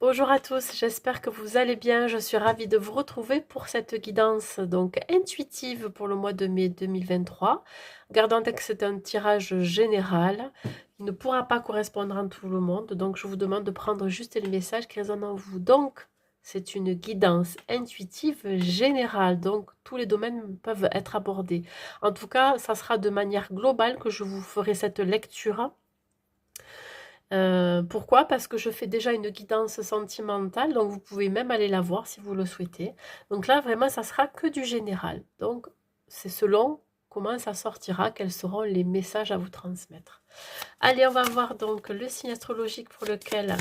Bonjour à tous, j'espère que vous allez bien. Je suis ravie de vous retrouver pour cette guidance donc intuitive pour le mois de mai 2023. Gardant que c'est un tirage général, il ne pourra pas correspondre à tout le monde, donc je vous demande de prendre juste les messages qui résonnent en vous. Donc, c'est une guidance intuitive générale, donc tous les domaines peuvent être abordés. En tout cas, ça sera de manière globale que je vous ferai cette lecture. Pourquoi? Parce que je fais déjà une guidance sentimentale, donc vous pouvez même aller la voir si vous le souhaitez. Donc là, vraiment, ça sera que du général. Donc, c'est selon comment ça sortira, quels seront les messages à vous transmettre. Allez, on va voir donc le signe astrologique pour lequel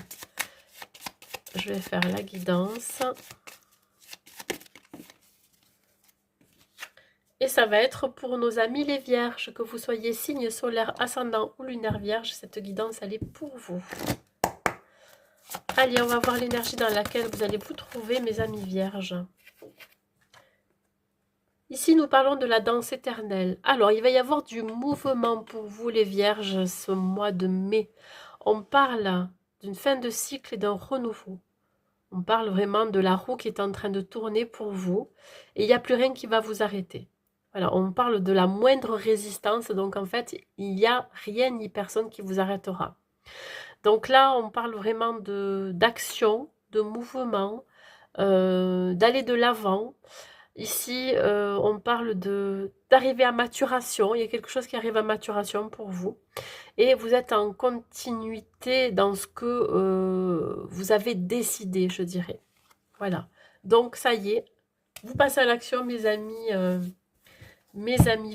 je vais faire la guidance. Et ça va être pour nos amis les vierges, que vous soyez signe solaire, ascendant ou lunaire vierge, cette guidance, elle est pour vous. Allez, on va voir l'énergie dans laquelle vous allez vous trouver, mes amis vierges. Ici, nous parlons de la danse éternelle. Alors, il va y avoir du mouvement pour vous, les vierges, ce mois de mai. On parle d'une fin de cycle et d'un renouveau. On parle vraiment de la roue qui est en train de tourner pour vous. Et il n'y a plus rien qui va vous arrêter. Voilà, on parle de la moindre résistance. Donc, en fait, il n'y a rien ni personne qui vous arrêtera. Donc là, on parle vraiment d'action, de mouvement, d'aller de l'avant. Ici, on parle d'arriver à maturation. Il y a quelque chose qui arrive à maturation pour vous. Et vous êtes en continuité dans ce que vous avez décidé, je dirais. Voilà. Donc, ça y est. Vous passez à l'action, mes amis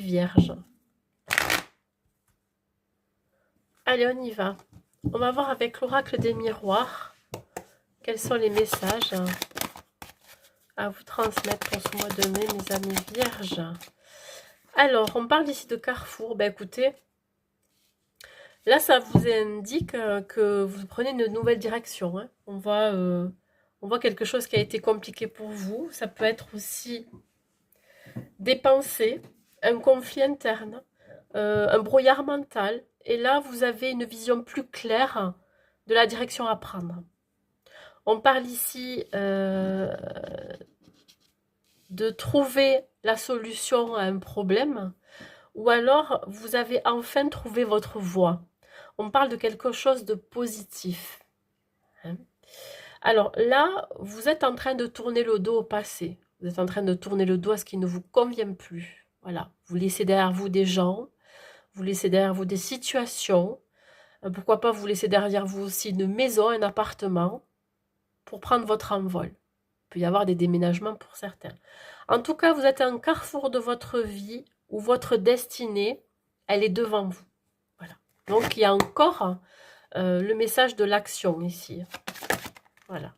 vierges. Allez, on y va. On va voir avec l'oracle des miroirs quels sont les messages à vous transmettre pour ce mois de mai, mes amis vierges. Alors, on parle ici de carrefour. Ben écoutez, là, ça vous indique que vous prenez une nouvelle direction. Hein. On voit quelque chose qui a été compliqué pour vous. Ça peut être aussi des pensées, un conflit interne, un brouillard mental. Et là, vous avez une vision plus claire de la direction à prendre. On parle ici de trouver la solution à un problème, ou alors vous avez enfin trouvé votre voie. On parle de quelque chose de positif. Hein. Alors là, vous êtes en train de tourner le dos au passé. Vous êtes en train de tourner le dos à ce qui ne vous convient plus. Voilà. Vous laissez derrière vous des gens, vous laissez derrière vous des situations. Pourquoi pas vous laisser derrière vous aussi une maison, un appartement, pour prendre votre envol. Il peut y avoir des déménagements pour certains. En tout cas, vous êtes à un carrefour de votre vie où votre destinée, elle est devant vous. Voilà. Donc, il y a encore le message de l'action ici. Voilà.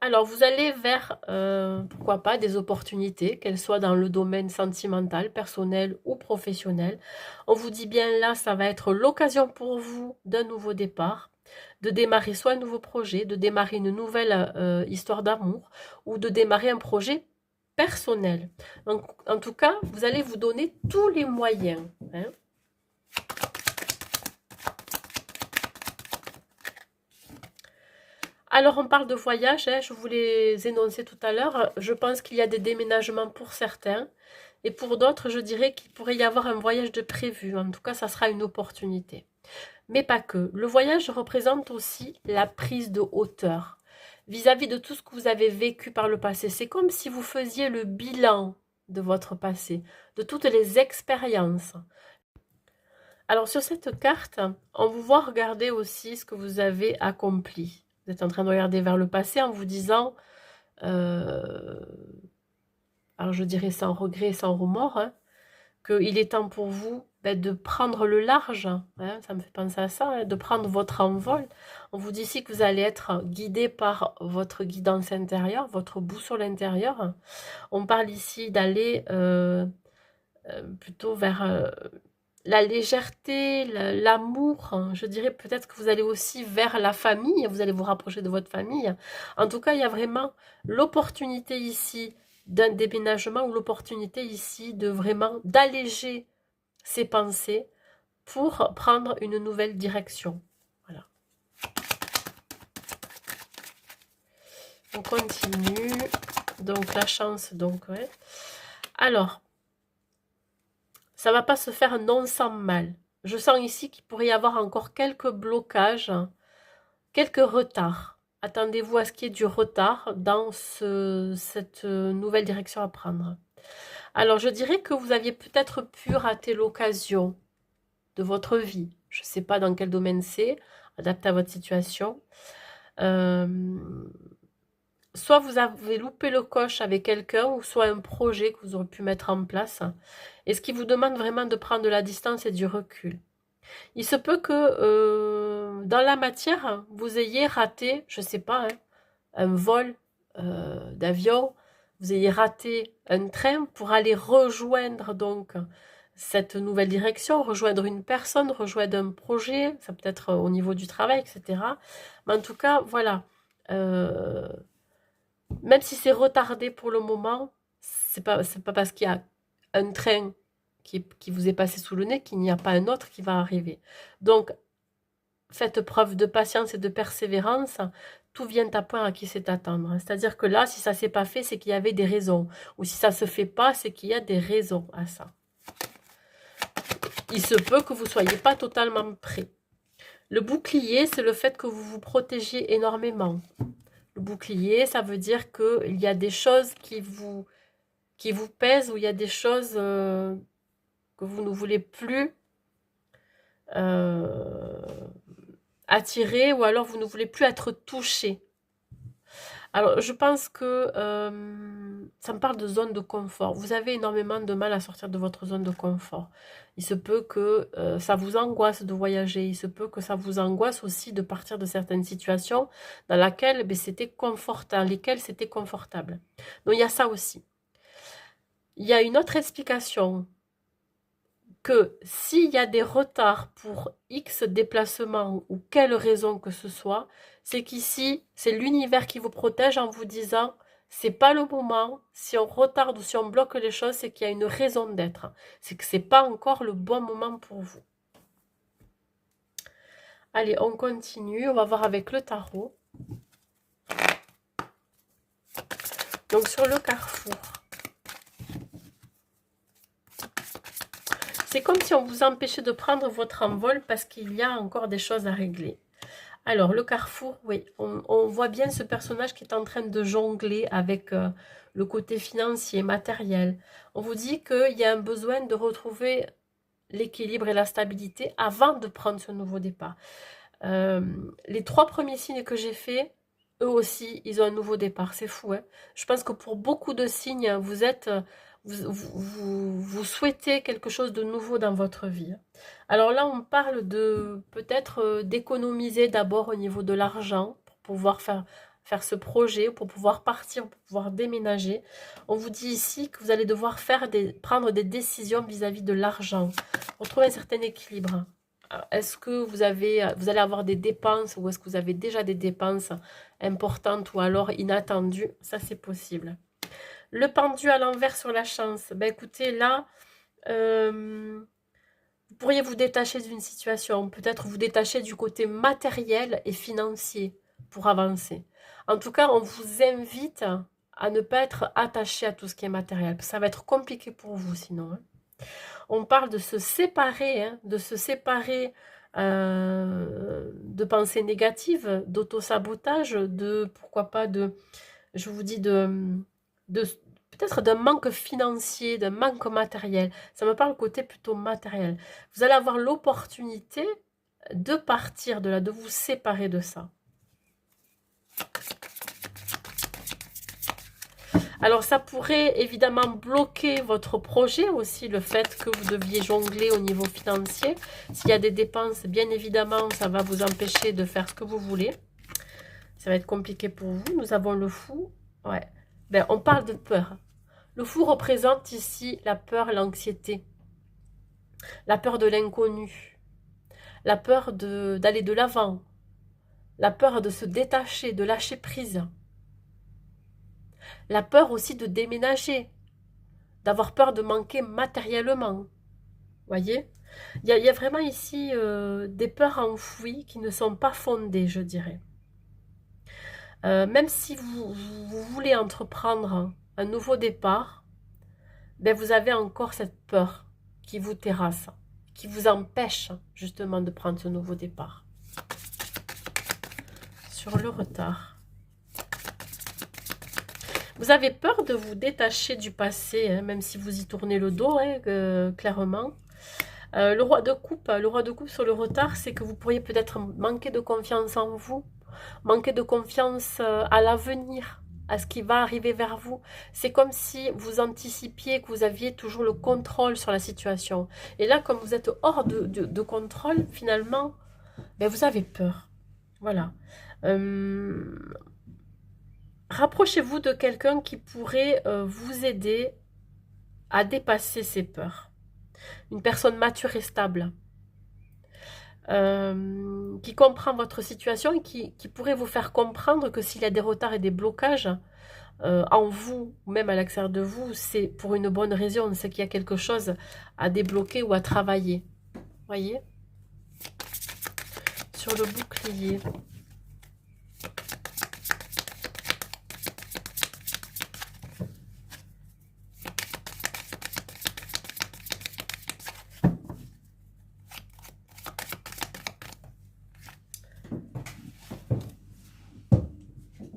Alors vous allez vers, pourquoi pas, des opportunités, qu'elles soient dans le domaine sentimental, personnel ou professionnel. On vous dit bien là, ça va être l'occasion pour vous d'un nouveau départ, de démarrer soit un nouveau projet, de démarrer une nouvelle histoire d'amour ou de démarrer un projet personnel. Donc, en tout cas, vous allez vous donner tous les moyens. Hein. Alors, on parle de voyage, hein, je vous l'ai énoncé tout à l'heure. Je pense qu'il y a des déménagements pour certains. Et pour d'autres, je dirais qu'il pourrait y avoir un voyage de prévu. En tout cas, ça sera une opportunité. Mais pas que. Le voyage représente aussi la prise de hauteur vis-à-vis de tout ce que vous avez vécu par le passé. C'est comme si vous faisiez le bilan de votre passé, de toutes les expériences. Alors sur cette carte, on vous voit regarder aussi ce que vous avez accompli. Vous êtes en train de regarder vers le passé en vous disant, alors je dirais sans regret, sans remords, hein, qu'il est temps pour vous de prendre le large, hein, ça me fait penser à ça, hein, de prendre votre envol. On vous dit ici que vous allez être guidé par votre guidance intérieure, votre boussole intérieure. On parle ici d'aller plutôt vers la légèreté, l'amour. Hein. Je dirais peut-être que vous allez aussi vers la famille, vous allez vous rapprocher de votre famille. En tout cas, il y a vraiment l'opportunité ici d'un déménagement ou l'opportunité ici de vraiment d'alléger ses pensées pour prendre une nouvelle direction. Voilà. On continue. Donc, la chance, donc, ouais. Alors, ça ne va pas se faire non sans mal. Je sens ici qu'il pourrait y avoir encore quelques blocages, quelques retards. Attendez-vous à ce qu'il y ait du retard dans cette nouvelle direction à prendre. Alors, je dirais que vous aviez peut-être pu rater l'occasion de votre vie. Je ne sais pas dans quel domaine c'est, adapté à votre situation. Soit vous avez loupé le coche avec quelqu'un, ou soit un projet que vous aurez pu mettre en place, et ce qui vous demande vraiment de prendre de la distance et du recul. Il se peut que dans la matière, vous ayez raté, je ne sais pas, hein, un vol d'avion, vous ayez raté un train pour aller rejoindre donc cette nouvelle direction, rejoindre une personne, rejoindre un projet, ça peut être au niveau du travail, etc. Mais en tout cas, voilà. Même si c'est retardé pour le moment, c'est pas parce qu'il y a un train qui vous est passé sous le nez qu'il n'y a pas un autre qui va arriver. Donc, faites preuve de patience et de persévérance. Tout vient à point à qui sait attendre. C'est-à-dire que là, si ça ne s'est pas fait, c'est qu'il y avait des raisons. Ou si ça ne se fait pas, c'est qu'il y a des raisons à ça. Il se peut que vous ne soyez pas totalement prêt. Le bouclier, c'est le fait que vous vous protégiez énormément. Le bouclier, ça veut dire qu'il y a des choses qui vous pèsent, ou il y a des choses que vous ne voulez plus attirer, ou alors vous ne voulez plus être touché. Alors, je pense que ça me parle de zone de confort. Vous avez énormément de mal à sortir de votre zone de confort. Il se peut que ça vous angoisse de voyager. Il se peut que ça vous angoisse aussi de partir de certaines situations dans lesquelles c'était confortable. Donc, il y a ça aussi. Il y a une autre explication, que s'il y a des retards pour X déplacements ou quelle raison que ce soit, c'est qu'ici, c'est l'univers qui vous protège en vous disant, c'est pas le moment, si on retarde ou si on bloque les choses, c'est qu'il y a une raison d'être. C'est que c'est pas encore le bon moment pour vous. Allez, on continue, on va voir avec le tarot. Donc sur le carrefour, c'est comme si on vous empêchait de prendre votre envol parce qu'il y a encore des choses à régler. Alors, le carrefour, oui, on voit bien ce personnage qui est en train de jongler avec le côté financier, matériel. On vous dit qu'il y a un besoin de retrouver l'équilibre et la stabilité avant de prendre ce nouveau départ. Les 3 premiers signes que j'ai faits, eux aussi, ils ont un nouveau départ. C'est fou, hein. Je pense que pour beaucoup de signes, vous souhaitez quelque chose de nouveau dans votre vie. Alors là, on parle de peut-être d'économiser d'abord au niveau de l'argent pour pouvoir faire ce projet, pour pouvoir partir, pour pouvoir déménager. On vous dit ici que vous allez devoir prendre des décisions vis-à-vis de l'argent pour trouver un certain équilibre. Est-ce que vous allez avoir des dépenses, ou est-ce que vous avez déjà des dépenses importantes ou alors inattendues? Ça, c'est possible. Le pendu à l'envers sur la chance. Ben écoutez, là, vous pourriez vous détacher d'une situation, peut-être vous détacher du côté matériel et financier pour avancer. En tout cas, on vous invite à ne pas être attaché à tout ce qui est matériel. Ça va être compliqué pour vous sinon. Hein. On parle de se séparer, hein, de pensées négatives, d'auto-sabotage, pourquoi pas, je vous dis, peut-être d'un manque financier, d'un manque matériel. Ça me parle côté plutôt matériel. Vous allez avoir l'opportunité de partir de là, de vous séparer de ça. Alors, ça pourrait évidemment bloquer votre projet aussi, le fait que vous deviez jongler au niveau financier. S'il y a des dépenses, bien évidemment, ça va vous empêcher de faire ce que vous voulez. Ça va être compliqué pour vous. Nous avons le fou. Ouais. Ben, on parle de peur. Le fou représente ici la peur, l'anxiété. La peur de l'inconnu. La peur d'aller de l'avant. La peur de se détacher, de lâcher prise. La peur aussi de déménager, d'avoir peur de manquer matériellement. Voyez, il y a vraiment ici des peurs enfouies qui ne sont pas fondées, je dirais. Même si vous voulez entreprendre un nouveau départ, ben vous avez encore cette peur qui vous terrasse, qui vous empêche justement de prendre ce nouveau départ. Sur le retard. Vous avez peur de vous détacher du passé, hein, même si vous y tournez le dos, hein, clairement. Le roi de coupe sur le retard, c'est que vous pourriez peut-être manquer de confiance en vous, manquer de confiance à l'avenir, à ce qui va arriver vers vous. C'est comme si vous anticipiez que vous aviez toujours le contrôle sur la situation. Et là, comme vous êtes hors de contrôle, finalement, ben vous avez peur. Voilà. Rapprochez-vous de quelqu'un qui pourrait vous aider à dépasser ces peurs. Une personne mature et stable. Qui comprend votre situation et qui pourrait vous faire comprendre que s'il y a des retards et des blocages en vous ou même à l'extérieur de vous, c'est pour une bonne raison, c'est qu'il y a quelque chose à débloquer ou à travailler. Voyez? Sur le bouclier.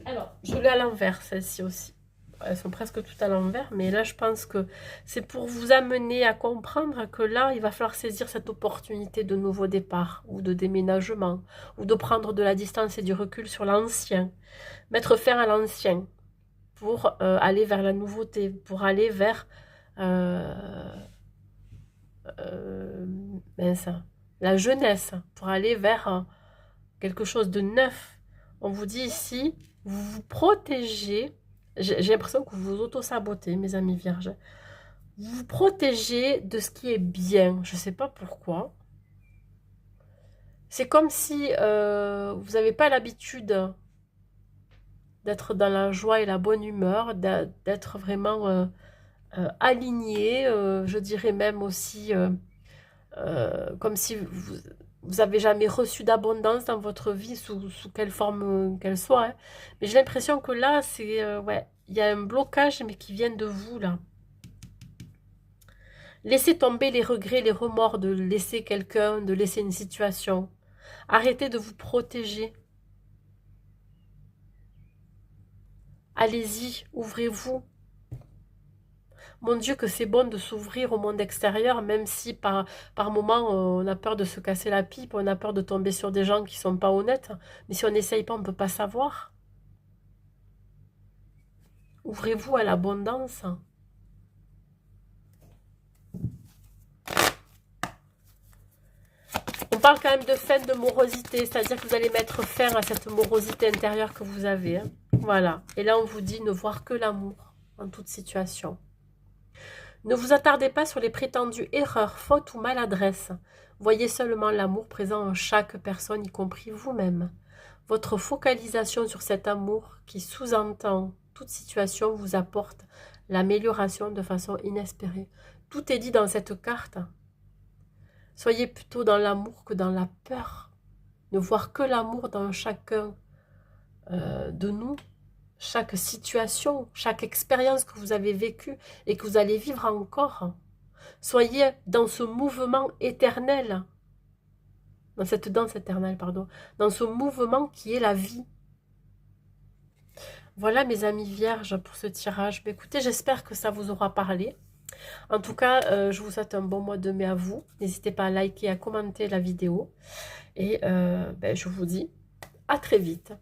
Alors, je l'ai à l'envers, celle-ci aussi. Elles sont presque toutes à l'envers, mais là, je pense que c'est pour vous amener à comprendre que là, il va falloir saisir cette opportunité de nouveau départ, ou de déménagement, ou de prendre de la distance et du recul sur l'ancien. Mettre fin à l'ancien, pour aller vers la nouveauté, pour aller vers mince, la jeunesse, pour aller vers quelque chose de neuf. On vous dit ici, vous vous protégez. J'ai l'impression que vous vous auto-sabotez, mes amis vierges. Vous vous protégez de ce qui est bien. Je ne sais pas pourquoi. C'est comme si vous n'avez pas l'habitude d'être dans la joie et la bonne humeur, d'être vraiment aligné. Je dirais même aussi comme si vous avez jamais reçu d'abondance dans votre vie, sous quelle forme qu'elle soit. Hein. Mais j'ai l'impression que là, c'est ouais, il y a un blocage, mais qui vient de vous, là. Laissez tomber les regrets, les remords de laisser quelqu'un, de laisser une situation. Arrêtez de vous protéger. Allez-y, ouvrez-vous. Mon Dieu, que c'est bon de s'ouvrir au monde extérieur, même si par moment on a peur de se casser la pipe, on a peur de tomber sur des gens qui sont pas honnêtes. Mais si on n'essaye pas, on ne peut pas savoir. Ouvrez-vous à l'abondance. On parle quand même de fin de morosité, c'est-à-dire que vous allez mettre fin à cette morosité intérieure que vous avez. Hein. Voilà. Et là, on vous dit ne voir que l'amour en toute situation. Ne vous attardez pas sur les prétendues erreurs, fautes ou maladresses. Voyez seulement l'amour présent en chaque personne, y compris vous-même. Votre focalisation sur cet amour qui sous-entend toute situation vous apporte l'amélioration de façon inespérée. Tout est dit dans cette carte. Soyez plutôt dans l'amour que dans la peur. Ne voir que l'amour dans chacun de nous. Chaque situation, chaque expérience que vous avez vécue et que vous allez vivre encore. Soyez dans ce mouvement éternel, dans cette danse éternelle, pardon, dans ce mouvement qui est la vie. Voilà mes amis vierges pour ce tirage. Mais écoutez, j'espère que ça vous aura parlé. En tout cas, je vous souhaite un bon mois de mai à vous. N'hésitez pas à liker, à commenter la vidéo. Et je vous dis à très vite.